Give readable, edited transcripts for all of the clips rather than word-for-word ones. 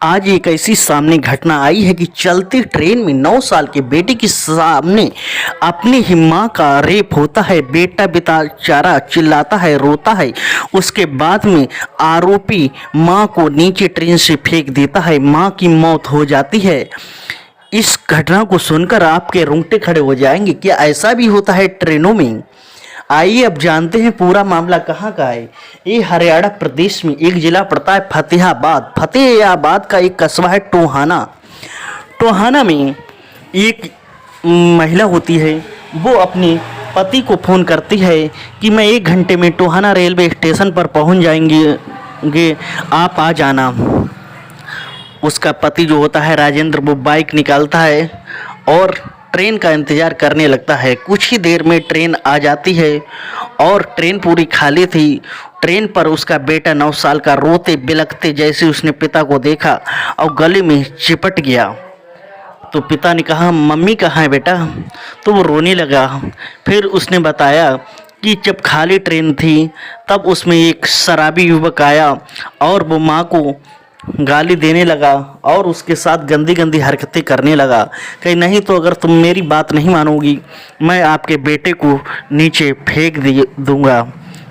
आज एक ऐसी सामने घटना आई है कि चलती ट्रेन में 9 साल के बेटे के सामने अपनी ही माँ का रेप होता है। बेटा बेचारा चिल्लाता है, रोता है। उसके बाद में आरोपी माँ को नीचे ट्रेन से फेंक देता है। माँ की मौत हो जाती है। इस घटना को सुनकर आपके रोंगटे खड़े हो जाएंगे। क्या ऐसा भी होता है ट्रेनों में? आइए अब जानते हैं पूरा मामला कहाँ का है। ये हरियाणा प्रदेश में एक जिला पड़ता है फतेहाबाद। फतेहाबाद का एक कस्बा है टोहाना। टोहाना में एक महिला होती है, वो अपने पति को फ़ोन करती है कि मैं 1 घंटे में टोहाना रेलवे स्टेशन पर पहुंच जाएंगे, आप आ जाना। उसका पति जो होता है राजेंद्र, वो बाइक निकालता है और ट्रेन का इंतज़ार करने लगता है। कुछ ही देर में ट्रेन आ जाती है और ट्रेन पूरी खाली थी। ट्रेन पर उसका बेटा 9 साल का रोते बिलखते जैसे उसने पिता को देखा और गले में चिपट गया। तो पिता ने कहा, मम्मी कहाँ है बेटा? तो वो रोने लगा। फिर उसने बताया कि जब खाली ट्रेन थी तब उसमें एक शराबी युवक आया और वो माँ को गाली देने लगा और उसके साथ गंदी गंदी हरकतें करने लगा। कहीं नहीं तो अगर तुम मेरी बात नहीं मानोगी, मैं आपके बेटे को नीचे फेंक दूंगा।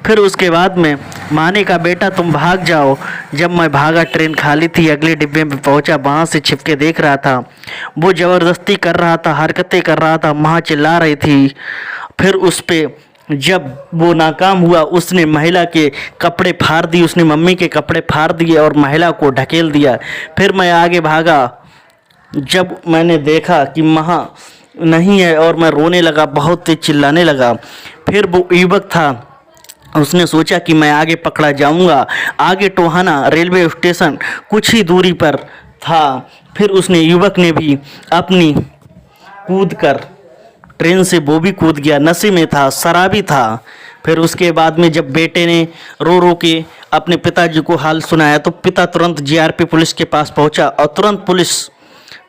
फिर उसके बाद में माने का, बेटा तुम भाग जाओ। जब मैं भागा, ट्रेन खाली थी। अगले डिब्बे में पहुंचा, वहाँ से छिपके देख रहा था। वो ज़बरदस्ती कर रहा था, हरकतें कर रहा था, माँ चिल्ला रही थी। फिर उस पर जब वो नाकाम हुआ, उसने महिला के कपड़े फाड़ दिए, उसने मम्मी के कपड़े फाड़ दिए और महिला को ढकेल दिया। फिर मैं आगे भागा। जब मैंने देखा कि माँ नहीं है और मैं रोने लगा, बहुत तेज चिल्लाने लगा। फिर वो युवक था, उसने सोचा कि मैं आगे पकड़ा जाऊंगा। आगे टोहाना रेलवे स्टेशन कुछ ही दूरी पर था। फिर उसने युवक ने भी अपनी कूद कर ट्रेन से वो भी कूद गया। नशे में था, शराबी था। फिर उसके बाद में जब बेटे ने रो रो के अपने पिताजी को हाल सुनाया तो पिता तुरंत जीआरपी पुलिस के पास पहुंचा और तुरंत पुलिस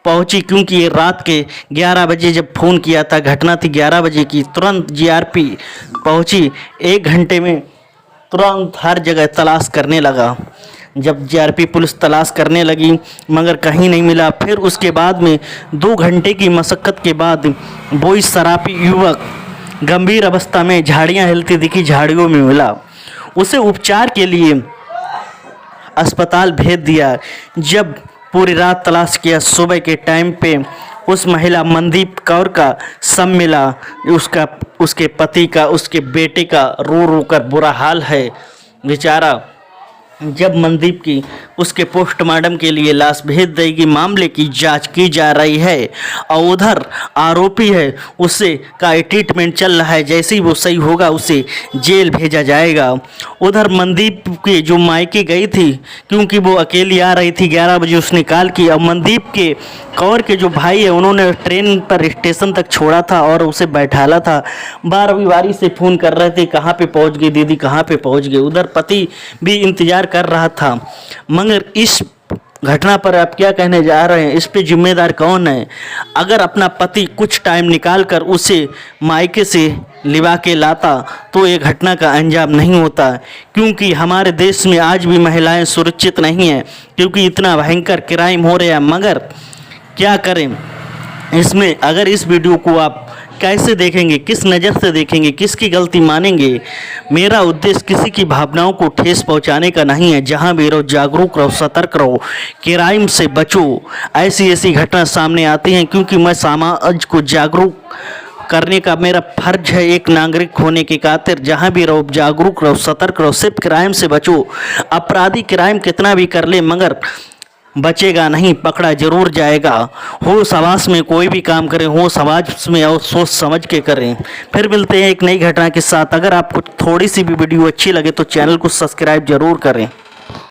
पहुंची, क्योंकि ये रात के 11 बजे जब फ़ोन किया था, घटना थी 11 बजे की। तुरंत जीआरपी पहुंची। 1 घंटे में तुरंत हर जगह तलाश करने लगा। जब जीआरपी पुलिस तलाश करने लगी मगर कहीं नहीं मिला। फिर उसके बाद में 2 घंटे की मशक्क़त के बाद वो इस शराबी युवक गंभीर अवस्था में झाड़ियाँ हिलती दिखी, झाड़ियों में मिला। उसे उपचार के लिए अस्पताल भेज दिया। जब पूरी रात तलाश किया, सुबह के टाइम पे उस महिला मनदीप कौर का शव मिला। उसके पति का, उसके बेटे का रो रो कर बुरा हाल है बेचारा। जब मनदीप की उसके पोस्टमार्टम के लिए लाश भेज देगी, मामले की जांच की जा रही है और उधर आरोपी है, उसे का ट्रीटमेंट चल रहा है। जैसे ही वो सही होगा उसे जेल भेजा जाएगा। उधर मनदीप के जो मायके गई थी, क्योंकि वो अकेली आ रही थी, 11 बजे उसने कॉल की और मनदीप के कौर के जो भाई है उन्होंने ट्रेन पर स्टेशन तक छोड़ा था और उसे बैठाला था। 12वीं बारी से फ़ोन कर रहे थे, कहाँ पे पहुँच गई दीदी, कहाँ पे पहुँच गई। उधर पति भी इंतज़ार कर रहा था। मगर इस घटना पर आप क्या कहने जा रहे हैं? इस पे जिम्मेदार कौन है? अगर अपना पति कुछ टाइम निकाल कर उसे मायके से लिवा के लाता तो ये घटना का अंजाम नहीं होता। क्योंकि हमारे देश में आज भी महिलाएं सुरक्षित नहीं हैं, क्योंकि इतना भयंकर क्राइम हो रहा है। मगर क्या करें इसमें? अगर इस वीडियो को आप कैसे देखेंगे, किस नज़र से देखेंगे, किसकी गलती मानेंगे? मेरा उद्देश्य किसी की भावनाओं को ठेस पहुंचाने का नहीं है। जहां भी रहो जागरूक रहो, सतर्क रहो, क्राइम से बचो। ऐसी घटना सामने आती हैं क्योंकि मैं समाज को जागरूक करने का मेरा फर्ज है एक नागरिक होने के खातिर। जहां भी रहो जागरूक रहो, सतर्क रहो, सिर्फ क्राइम से बचो। अपराधी क्राइम कितना भी कर ले मगर बचेगा नहीं, पकड़ा जरूर जाएगा। हो समाज में कोई भी काम करें, हो समाज में और सोच समझ के करें। फिर मिलते हैं एक नई घटना के साथ। अगर आपको थोड़ी सी भी वीडियो अच्छी लगे तो चैनल को सब्सक्राइब जरूर करें।